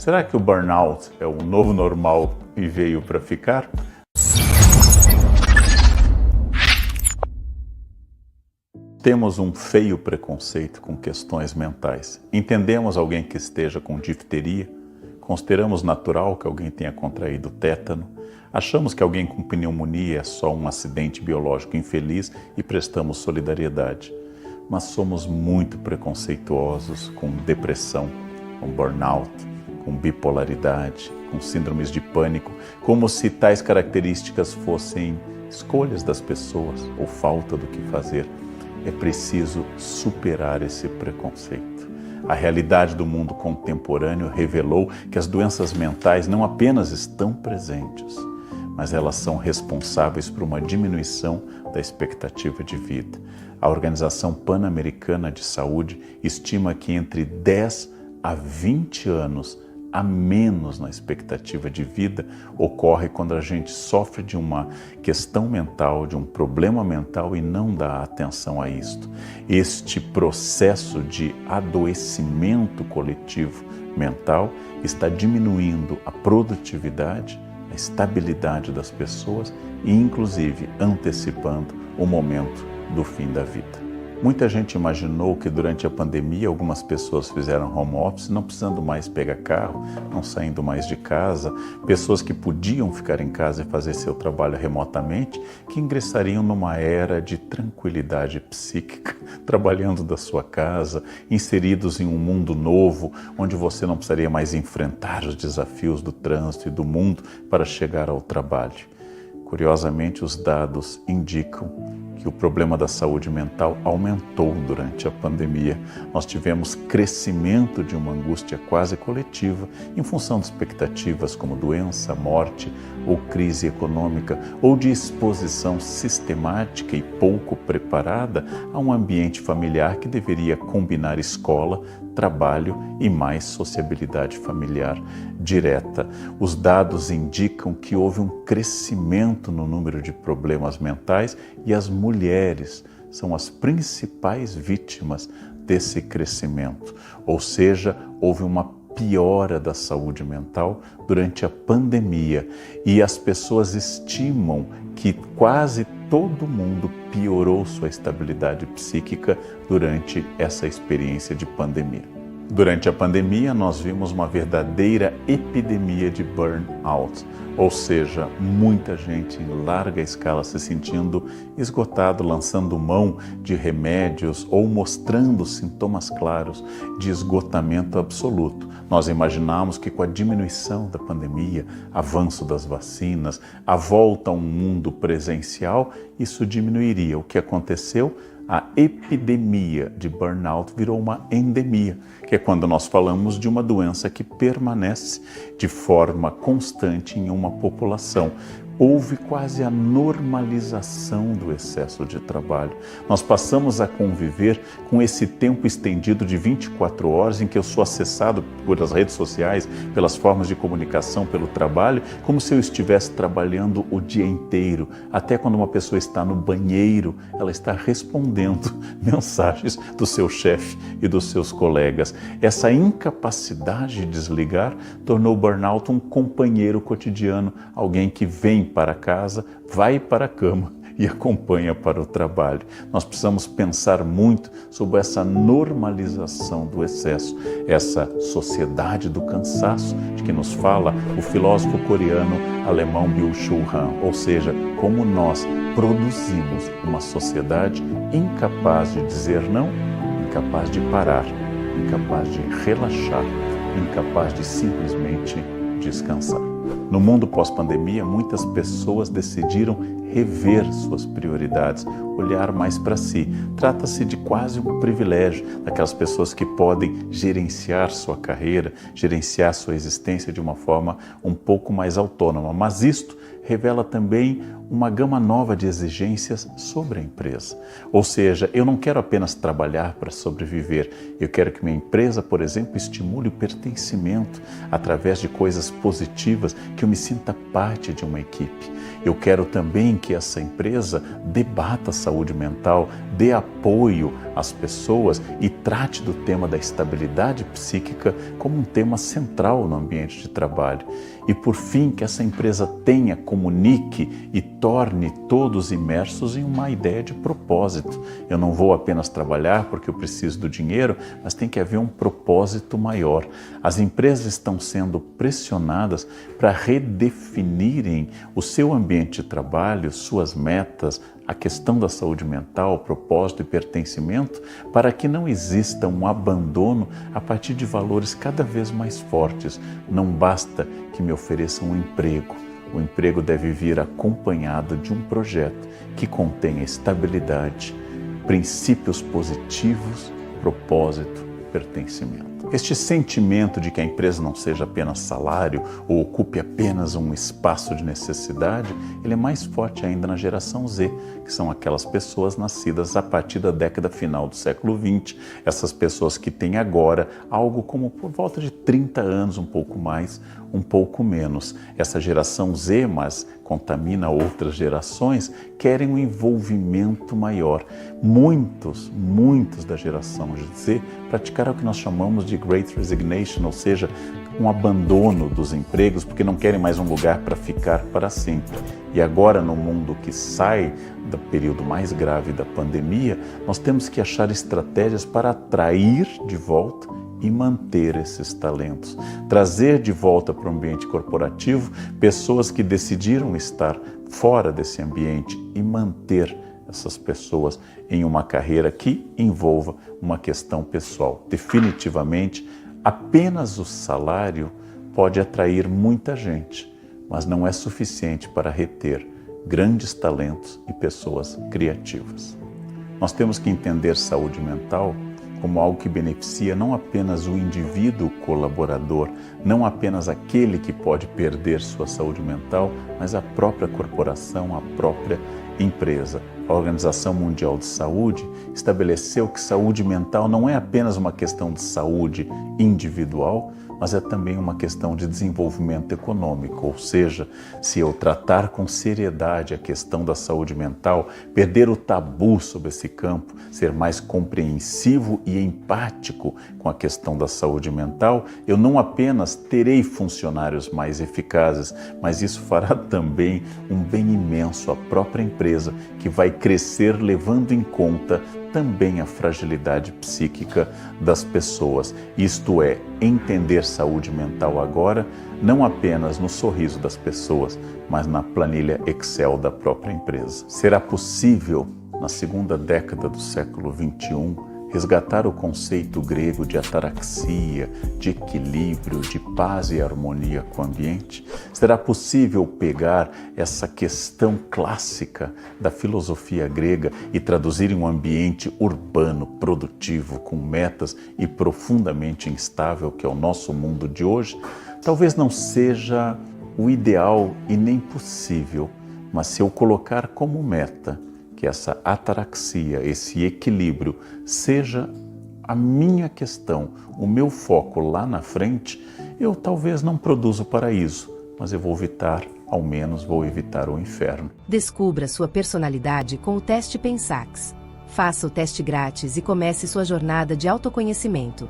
Será que o burnout é o novo normal e veio para ficar? Temos um feio preconceito com questões mentais. Entendemos alguém que esteja com difteria, consideramos natural que alguém tenha contraído tétano, achamos que alguém com pneumonia é só um acidente biológico infeliz e prestamos solidariedade. Mas somos muito preconceituosos com depressão, com burnout, com bipolaridade, com síndromes de pânico, como se tais características fossem escolhas das pessoas ou falta do que fazer. É preciso superar esse preconceito. A realidade do mundo contemporâneo revelou que as doenças mentais não apenas estão presentes, mas elas são responsáveis por uma diminuição da expectativa de vida. A Organização Pan-Americana de Saúde estima que entre 10 a 20 anos a menos na expectativa de vida ocorre quando a gente sofre de uma questão mental, de um problema mental e não dá atenção a isto. Este processo de adoecimento coletivo mental está diminuindo a produtividade, a estabilidade das pessoas e, inclusive, antecipando o momento do fim da vida. Muita gente imaginou que durante a pandemia algumas pessoas fizeram home office, não precisando mais pegar carro, não saindo mais de casa, pessoas que podiam ficar em casa e fazer seu trabalho remotamente, que ingressariam numa era de tranquilidade psíquica, trabalhando da sua casa, inseridos em um mundo novo, onde você não precisaria mais enfrentar os desafios do trânsito e do mundo para chegar ao trabalho. Curiosamente, os dados indicam que o problema da saúde mental aumentou durante a pandemia. Nós tivemos crescimento de uma angústia quase coletiva em função de expectativas como doença, morte ou crise econômica, ou de exposição sistemática e pouco preparada a um ambiente familiar que deveria combinar escola, trabalho e mais sociabilidade familiar direta. Os dados indicam que houve um crescimento no número de problemas mentais e as mulheres são as principais vítimas desse crescimento. Ou seja, houve uma piora da saúde mental durante a pandemia e as pessoas estimam que quase todo mundo piorou sua estabilidade psíquica durante essa experiência de pandemia. Durante a pandemia, nós vimos uma verdadeira epidemia de burnout, ou seja, muita gente em larga escala se sentindo esgotado, lançando mão de remédios ou mostrando sintomas claros de esgotamento absoluto. Nós imaginamos que com a diminuição da pandemia, avanço das vacinas, a volta a um mundo presencial, isso diminuiria. O que aconteceu? A epidemia de burnout virou uma endemia, que é quando nós falamos de uma doença que permanece de forma constante em uma população. Houve quase a normalização do excesso de trabalho. Nós passamos a conviver com esse tempo estendido de 24 horas em que eu sou acessado pelas redes sociais, pelas formas de comunicação, pelo trabalho, como se eu estivesse trabalhando o dia inteiro. Até quando uma pessoa está no banheiro, ela está respondendo mensagens do seu chefe e dos seus colegas. Essa incapacidade de desligar tornou o burnout um companheiro cotidiano, alguém que vem para casa, vai para a cama e acompanha para o trabalho. Nós precisamos pensar muito sobre essa normalização do excesso, essa sociedade do cansaço de que nos fala o filósofo coreano alemão Byung-Chul Han, ou seja, como nós produzimos uma sociedade incapaz de dizer não, incapaz de parar, incapaz de relaxar, incapaz de simplesmente descansar. No mundo pós-pandemia, muitas pessoas decidiram rever suas prioridades, olhar mais para si. Trata-se de quase um privilégio daquelas pessoas que podem gerenciar sua carreira, gerenciar sua existência de uma forma um pouco mais autônoma. Mas isto revela também uma gama nova de exigências sobre a empresa. Ou seja, eu não quero apenas trabalhar para sobreviver, eu quero que minha empresa, por exemplo, estimule o pertencimento através de coisas positivas, que eu me sinta parte de uma equipe. Eu quero também que essa empresa debata a saúde mental, dê apoio as pessoas e trate do tema da estabilidade psíquica como um tema central no ambiente de trabalho. E por fim, que essa empresa tenha, comunique e torne todos imersos em uma ideia de propósito. Eu não vou apenas trabalhar porque eu preciso do dinheiro, mas tem que haver um propósito maior. As empresas estão sendo pressionadas para redefinirem o seu ambiente de trabalho, suas metas, a questão da saúde mental, propósito e pertencimento, para que não exista um abandono a partir de valores cada vez mais fortes. Não basta que me ofereçam um emprego. O emprego deve vir acompanhado de um projeto que contenha estabilidade, princípios positivos, propósito, pertencimento. Este sentimento de que a empresa não seja apenas salário ou ocupe apenas um espaço de necessidade, ele é mais forte ainda na geração Z, que são aquelas pessoas nascidas a partir da década final do século XX, essas pessoas que têm agora algo como por volta de 30 anos, um pouco mais, um pouco menos. Essa geração Z, mas contamina outras gerações, querem um envolvimento maior. Muitos da geração Z praticaram o que nós chamamos de Great Resignation, ou seja, um abandono dos empregos, porque não querem mais um lugar para ficar para sempre. E agora, no mundo que sai do período mais grave da pandemia, nós temos que achar estratégias para atrair de volta e manter esses talentos. Trazer de volta para o ambiente corporativo pessoas que decidiram estar fora desse ambiente e manter essas pessoas em uma carreira que envolva uma questão pessoal. Definitivamente, apenas o salário pode atrair muita gente, mas não é suficiente para reter grandes talentos e pessoas criativas. Nós temos que entender saúde mental como algo que beneficia não apenas o indivíduo colaborador, não apenas aquele que pode perder sua saúde mental, mas a própria corporação, a própria empresa. A Organização Mundial de Saúde estabeleceu que saúde mental não é apenas uma questão de saúde individual, mas é também uma questão de desenvolvimento econômico, ou seja, se eu tratar com seriedade a questão da saúde mental, perder o tabu sobre esse campo, ser mais compreensivo e empático com a questão da saúde mental, eu não apenas terei funcionários mais eficazes, mas isso fará também um bem imenso à própria empresa, que vai crescer levando em conta também a fragilidade psíquica das pessoas. Isto é, entender saúde mental agora, não apenas no sorriso das pessoas, mas na planilha Excel da própria empresa. Será possível, na segunda década do século XXI, resgatar o conceito grego de ataraxia, de equilíbrio, de paz e harmonia com o ambiente? Será possível pegar essa questão clássica da filosofia grega e traduzir em um ambiente urbano, produtivo, com metas e profundamente instável, que é o nosso mundo de hoje? Talvez não seja o ideal e nem possível, mas se eu colocar como meta que essa ataraxia, esse equilíbrio, seja a minha questão, o meu foco lá na frente, eu talvez não produza o paraíso, mas eu vou evitar, ao menos vou evitar o inferno. Descubra sua personalidade com o teste Pensax. Faça o teste grátis e comece sua jornada de autoconhecimento.